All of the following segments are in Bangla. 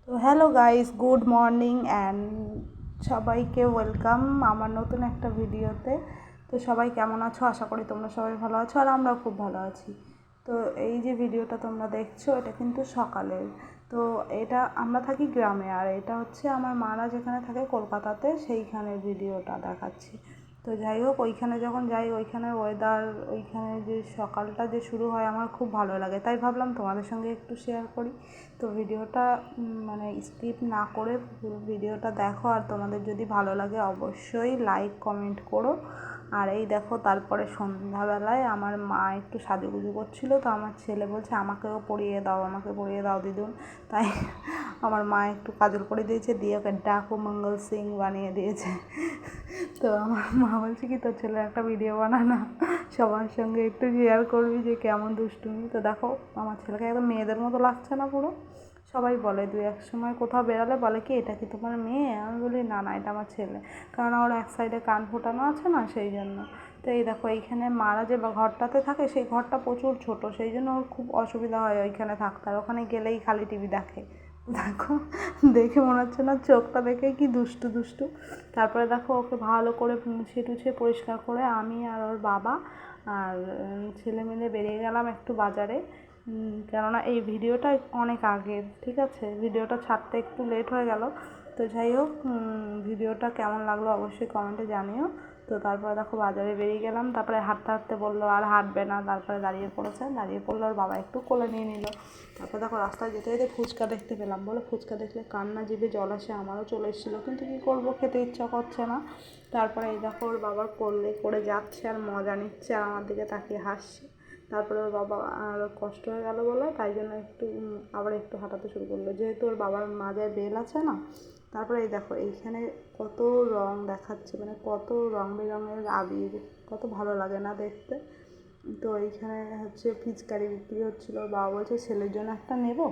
তো hello guys, good morning and সবাইকে ওয়েলকাম আমার নতুন একটা ভিডিওতে। তো সবাই কেমন আছো? আশা করি তোমরা সবাই ভালো আছো আর আমরাও খুব ভালো আছি। তো এই যে ভিডিওটা তোমরা দেখছো এটা কিন্তু সকালের। তো এটা আমরা থাকি গ্রামে আর এটা হচ্ছে আমার মারা যেখানে থাকে কলকাতাতে সেইখানের ভিডিওটা দেখাচ্ছি। তো যাই হোক, ওইখানে যখন যাই ওইখানের ওয়েদার, ওইখানে যে সকালটা যে শুরু হয় আমার খুব ভালো লাগে, তাই ভাবলাম তোমাদের সঙ্গে একটু শেয়ার করি। তো ভিডিওটা মানে স্কিপ না করে ফুল ভিডিওটা দেখো, আর তোমাদের যদি ভালো লাগে অবশ্যই লাইক কমেন্ট করো। আর এই দেখো, তারপরে সন্ধ্যাবেলায় আমার মা একটু সাজুগুজু করছিলো, তো আমার ছেলে বলছে আমাকেও পরিয়ে দাও, আমাকে পরিয়ে দাও দিদুন। তাই আমার মা একটু কাজল পরিয়ে দিয়েছে, দিয়ে ওকে ডাকু মঙ্গল সিং বানিয়ে দিয়েছে। তো আমার মা বলছে কি, তোর ছেলের একটা ভিডিও বানা না, সবার সঙ্গে একটু শেয়ার করবি যে কেমন দুষ্টুমি। তো দেখো আমার ছেলেকে একদম মেয়েদের মতো লাগছে না পুরো? সবাই বলে, দুই এক সময় কোথাও বেরালে বলে কি এটা কি তোমার মেয়ে? আমি বলি না না, এটা আমার ছেলে, কারণ ওর এক সাইডে কান ফোটানো আছে না, সেই জন্য। তো এই দেখো, এইখানে মারা যে ঘরটাতে থাকে সেই ঘরটা প্রচুর ছোট, সেই জন্য ওর খুব অসুবিধা হয় ওইখানে থাকতে, আর ওখানে গেলেই খালি টিভি দেখে। দেখো, দেখে মনে হচ্ছে না চোখটা দেখে কি দুষ্টু দুষ্টু। তারপরে দেখো ওকে ভালো করে মুছে টুছে পরিষ্কার করে আমি আর ওর বাবা আর ছেলে মিলে বেরিয়ে গেলাম একটু বাজারে। কেননা এই ভিডিওটা অনেক আগের, ঠিক আছে, ভিডিওটা ছাড়তে একটু লেট হয়ে গেল। তো যাই হোক, ভিডিওটা কেমন লাগলো অবশ্যই কমেন্টে জানিও। তো তারপরে দেখো বাজারে বেরিয়ে গেলাম, তারপরে হাঁটতে হাঁটতে বললো আর হাঁটবে না, তারপরে দাঁড়িয়ে পড়লো, ওর বাবা একটু কোলে নিয়ে নিল। তারপরে দেখো রাস্তায় যেতে যেতে ফুচকা দেখতে পেলাম, বলো ফুচকা দেখলে কান্না জিভে জল আসে, আমারও চলে এসেছিলো, কিন্তু কী করবো, খেতে ইচ্ছা করছে না। তারপরে এই দেখো ওর বাবার কোলে করে যাচ্ছে আর মজা নিচ্ছে আর আমার দিকে তাকিয়ে হাসছে। তারপরে ওর বাবা আরও কষ্ট হয়ে গেল বলে তাই জন্য আবার একটু হাঁটাতে শুরু করলো, যেহেতু ওর বাবার মাজায় বেল আছে না। তারপরে এই দেখো এইখানে কত রং দেখাচ্ছে, মানে কত রং বেরঙের আবির, কত ভালো লাগে না দেখতে। তো এইখানে হচ্ছে পিচকারি বিক্রি হচ্ছিলো, বাবা বলছে ছেলের জন্য একটা নেবো,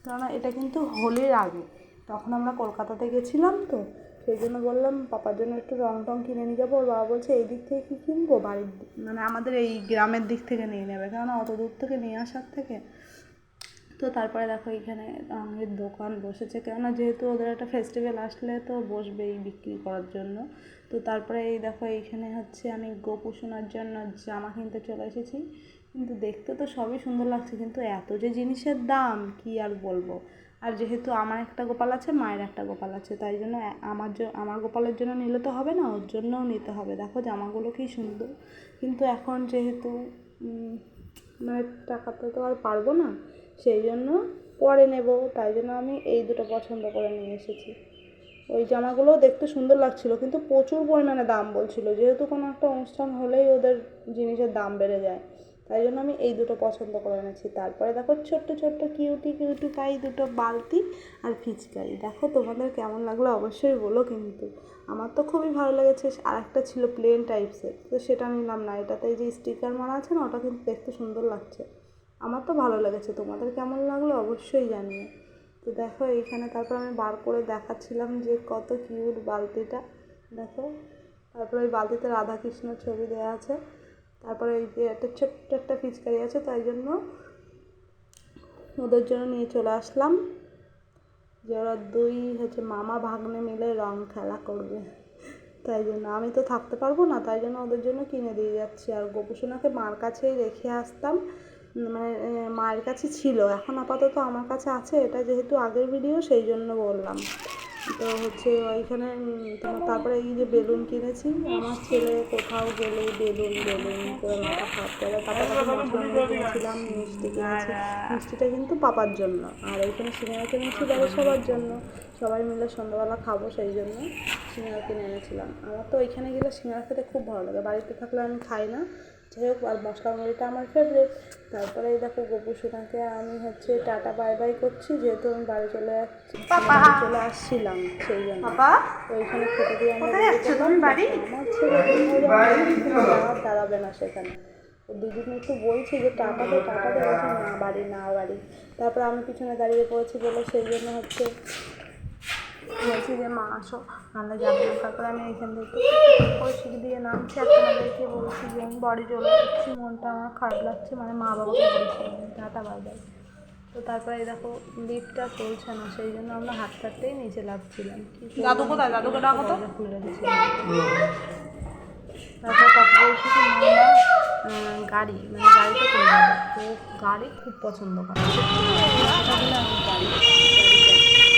কেননা এটা কিন্তু হোলির আগে, তখন আমরা কলকাতাতে গেছিলাম, তো সেই জন্য বললাম পাপার জন্য একটু রং টং কিনে নিয়ে যাবো। ওর বাবা বলছে এই দিক থেকে কী কিনবো, বাড়ির মানে আমাদের এই গ্রামের দিক থেকে নিয়ে নেবে, কেননা অত দূর থেকে নিয়ে আসার থেকে। তো তারপরে দেখো এখানে রঙের দোকান বসেছে, কেননা যেহেতু ওদের একটা ফেস্টিভ্যাল আসলে তো বসবেই বিক্রি করার জন্য। তো তারপরে এই দেখো এইখানে হচ্ছে আমি গোপু সোনার জন্য জামা কিনতে চলে এসেছি। কিন্তু দেখতে তো সবই সুন্দর লাগছে, কিন্তু এত যে জিনিসের দাম কি আর বলবো। আর যেহেতু আমার একটা গোপাল আছে, মায়ের একটা গোপাল আছে, তাই জন্য আমার গোপালের জন্য নিলে তো হবে না, ওর জন্যও নিতে হবে। দেখো জামাগুলো কি সুন্দর, কিন্তু এখন যেহেতু মানে টাকাতে তো আর পারবো না, সেই জন্য পরে নেব, তাই জন্য আমি এই দুটো পছন্দ করে নিয়ে এসেছি। ওই জামাগুলোও দেখতে সুন্দর লাগছিল, কিন্তু প্রচুর পরিমাণে দাম বলছিল, যেহেতু কোনো একটা অনুষ্ঠান হলেই ওদের জিনিসের দাম বেড়ে যায়, তাই জন্য আমি এই দুটো পছন্দ করে এনেছি। তারপরে দেখো ছোট্ট ছোট্ট কিউটি কিউটি পাই দুটো বালতি আর ফিচকারি, দেখো তোমাদের কেমন লাগলো অবশ্যই বলো। কিন্তু আমার তো খুবই ভালো লেগেছে। আর একটা ছিল প্লেন টাইপসের, তো সেটা নিলাম না, এটাতে যে স্টিকার মারা আছে না, ওটা কিন্তু দেখতে সুন্দর লাগছে, আমার তো ভালো লেগেছে। তোমাদের কেমন লাগলো অবশ্যই জানিও। তো দেখো এইখানে তারপর আমি বার করে দেখাচ্ছিলাম যে কত কিউট বালতিটা, দেখো। তারপরে ওই বালতিতে রাধাকৃষ্ণর ছবি দেওয়া আছে। তারপরে এই যে একটা ছোট্ট একটা পিচকারি আছে, তাই জন্য ওদের জন্য নিয়ে চলে আসলাম, যে ওরা দুই হচ্ছে মামা ভাগ্নে মিলে রং খেলা করবে, তাই জন্য আমি তো থাকতে পারবো না, তাই জন্য ওদের জন্য কিনে দিয়ে যাচ্ছি। আর গোপুসোনাকে মার কাছেই রেখে আসতাম, মানে মায়ের কাছে ছিল, এখন আপাতত আমার কাছে আছে, এটা যেহেতু আগের ভিডিও সেই জন্য বললাম। তো হচ্ছে ওইখানে তোমার তারপরে এই যে বেলুন কিনেছি, আমার ছেলে কোথাও গেলেই বেলুন বেলুন করে মাথা খারাপ করে। তারপরে মশলা মুড়ি কিনেছিলাম, মিষ্টি কিনেছি, মিষ্টিটা কিন্তু পাপার জন্য, আর এইখানে সিঙ্গারা কিনেছি বাড়ির সবার জন্য, সবাই মিলে সন্ধ্যাবেলা খাবো, সেই জন্য সিঙ্গারা কিনে এনেছিলাম। আমার তো ওইখানে গেলে সিঙ্গারা খেতে খুব ভালো লাগে, বাড়িতে থাকলে আমি খাই না, যাই হোক। আর মশলা মুড়িটা আমার ফেভারিট। তারপরে এই দেখো গোপু সোনাকে আমি হচ্ছে টাটা বাই বাই করছি, যেহেতু আমি বাড়ি চলে আসছিলাম, সেই জন্য ওইখানে খেতে দিয়ে আমরা আমার ছেলে আর দাঁড়াবে না সেখানে, দিদিকে একটু বলছি যে টাটা দে বলছে না বাড়ি না বাড়ি। তারপর আমি পিছনে দাঁড়িয়ে পড়েছি বলে সেই জন্য হচ্ছে বলছি যে মা আসো, নাহলে যাবে না। তারপরে আমি এইখান থেকে সিঁড়ি দিয়ে নামছি, আপনাদেরকে বলছি যে আমি বাড়ি চলে যাচ্ছি, মনটা আমার খারাপ লাগছে, মানে মা বাবাকে বলছি টাটা বাই বাই। তো তারপরে এই দেখো লিফটটা চলছে না, সেই জন্য আমরা হাঁটতেই নিচে লাভছিলাম। দাদু কোথায়? দাদুকে ডাকো তো। খুলে রেখেছিলাম। তারপর কথা বলছি কি মামা গাড়ি মানে গাড়িটা করে যাবে, তো গাড়ি খুব পছন্দ করে। সেটা বলে আমি গাড়ি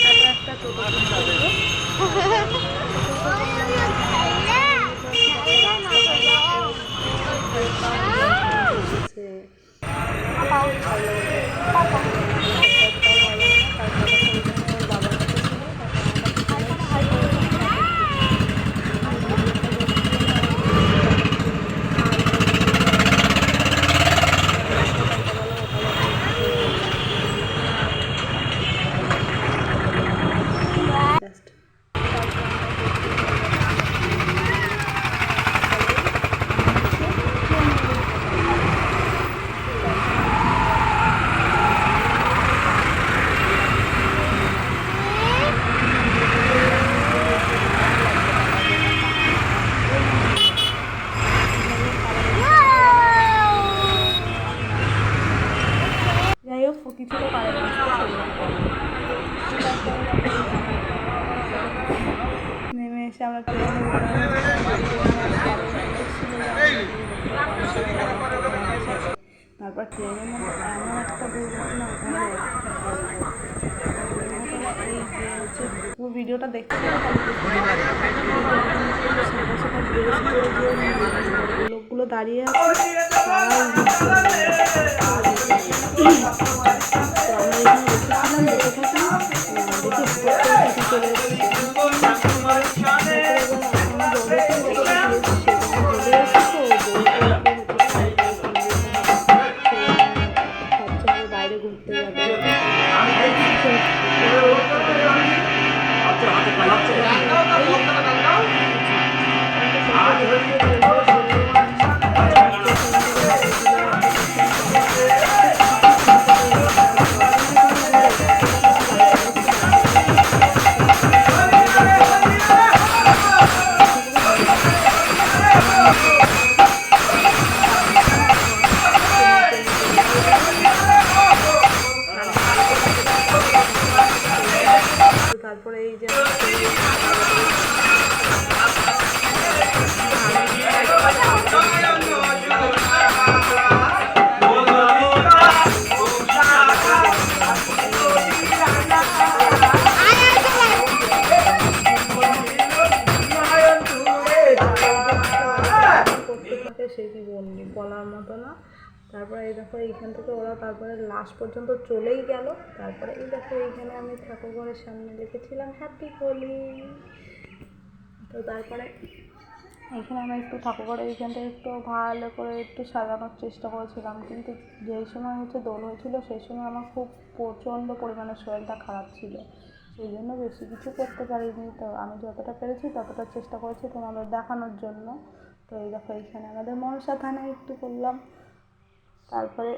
তারপর একটা টোটো কিছু তো পারে না, নেমে এসে আমরা তারপর ট্রেনের মধ্যে এমন একটা দুর্ঘটনা এই যে হচ্ছে পুরো ভিডিওটা দেখতে লোকগুলো দাঁড়িয়ে আছে বাইরে ঘুরতে যাবে তারপরে এই যে সে কি বললি বলার মতো না। তারপরে এই দেখো এইখান থেকে ওরা তারপরে লাস্ট পর্যন্ত চলেই গেল। তারপরে এই দেখো এইখানে আমি ঠাকুরঘরের সামনে লিখেছিলাম হ্যাপি হোলি। তো তারপরে এইখানে আমরা একটু ঠাকুরঘরে এইখানটা একটু ভালো করে একটু সাজানোর চেষ্টা করেছিলাম, কিন্তু যেই সময় হচ্ছে দোল হয়েছিল সেই সময় আমার খুব প্রচণ্ড পরিমাণে শরীরটা খারাপ ছিল, সেই জন্য বেশি কিছু করতে পারিনি। তো আমি যতটা পেরেছি ততটা চেষ্টা করেছি তোমাদের দেখানোর জন্য। তো এই দেখো এইখানে আমাদের মনসা থানায় একটু করলাম। তারপরে